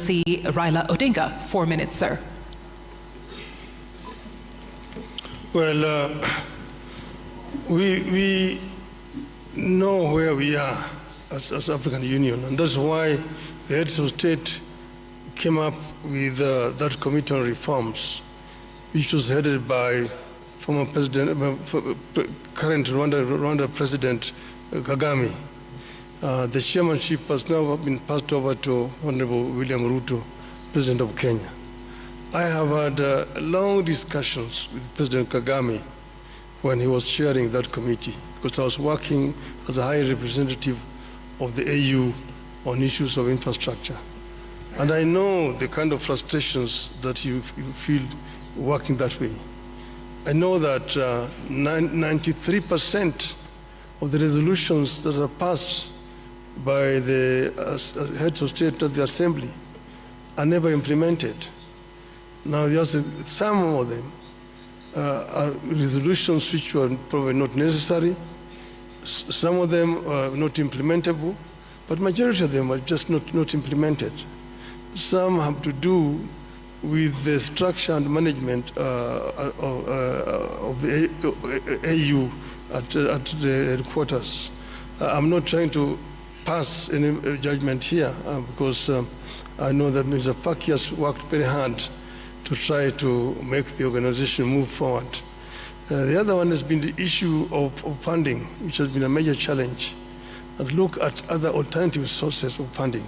Excellency Raila Odinga. 4 minutes, sir. Well, we know where we are as African Union, and that's why the heads of state came up with that committee on reforms, which was headed by former president, current Rwanda President Kagame. The chairmanship has now been passed over to Honorable William Ruto, President of Kenya. I have had long discussions with President Kagame when he was chairing that committee, because I was working as a high representative of the AU on issues of infrastructure. And I know the kind of frustrations that you feel working that way. I know that 93% of the resolutions that are passed by the heads of state at the assembly are never implemented. Now, some of them are resolutions which were probably not necessary. Some of them are not implementable, but majority of them are just not implemented. Some have to do with the structure and management of the AU at the headquarters. I'm not trying to pass any judgment here because I know that Mr. Paki has worked very hard to try to make the organization move forward. The other one has been the issue of funding, which has been a major challenge, and look at other alternative sources of funding.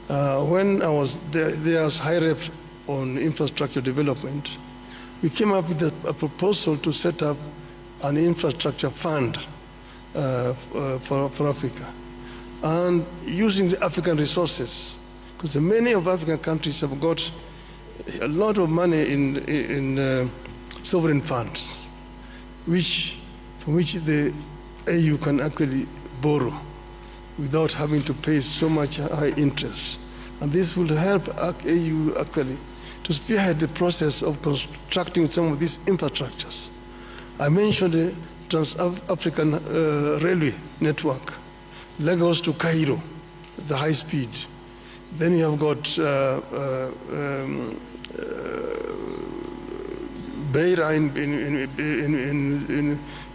When I was there as high rep on infrastructure development, we came up with a proposal to set up an infrastructure fund for Africa, and using the African resources, because many of African countries have got a lot of money in sovereign funds, from which the AU can actually borrow without having to pay so much high interest. And this will help AU actually to spearhead the process of constructing some of these infrastructures. I mentioned the Trans-African Railway network, Lagos to Cairo, the high speed. Then you have got Beira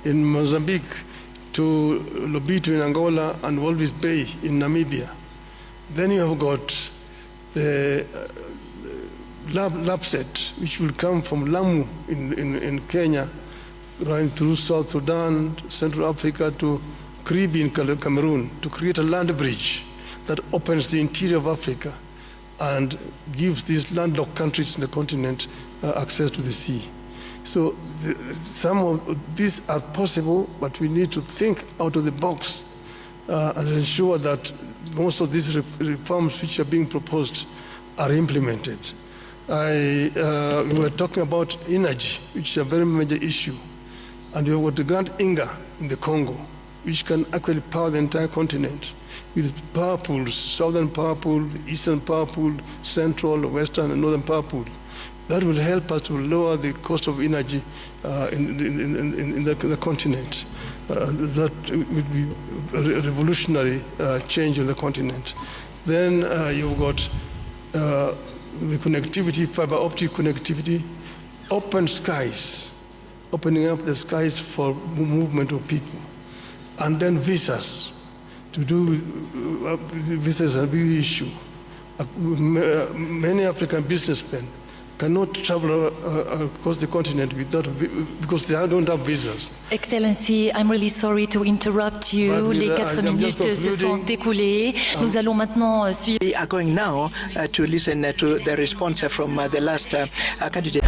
in Mozambique to Lobito in Angola and Walvis Bay in Namibia. Then you have got the Lapset, which will come from Lamu in Kenya, running through South Sudan, Central Africa to Karibi in Cameroon, to create a land bridge that opens the interior of Africa and gives these landlocked countries in the continent access to the sea. So some of these are possible, but we need to think out of the box and ensure that most of these reforms which are being proposed are implemented. We were talking about energy, which is a very major issue. And we have got the Grand Inga in the Congo, which can actually power the entire continent with power pools, southern power pool, eastern power pool, central, western, and northern power pool. That will help us to lower the cost of energy in the continent. That would be a revolutionary change in the continent. Then you've got the connectivity, fiber optic connectivity, open skies, opening up the skies for movement of people, and then visas. To do visas is a big issue. Many African businessmen cannot travel across the continent because they don't have visas. Excellency, I'm really sorry to interrupt you. Les 4 minutes se sont écoulées. Nous allons maintenant suivre. We are going now to listen to the response from the last candidate.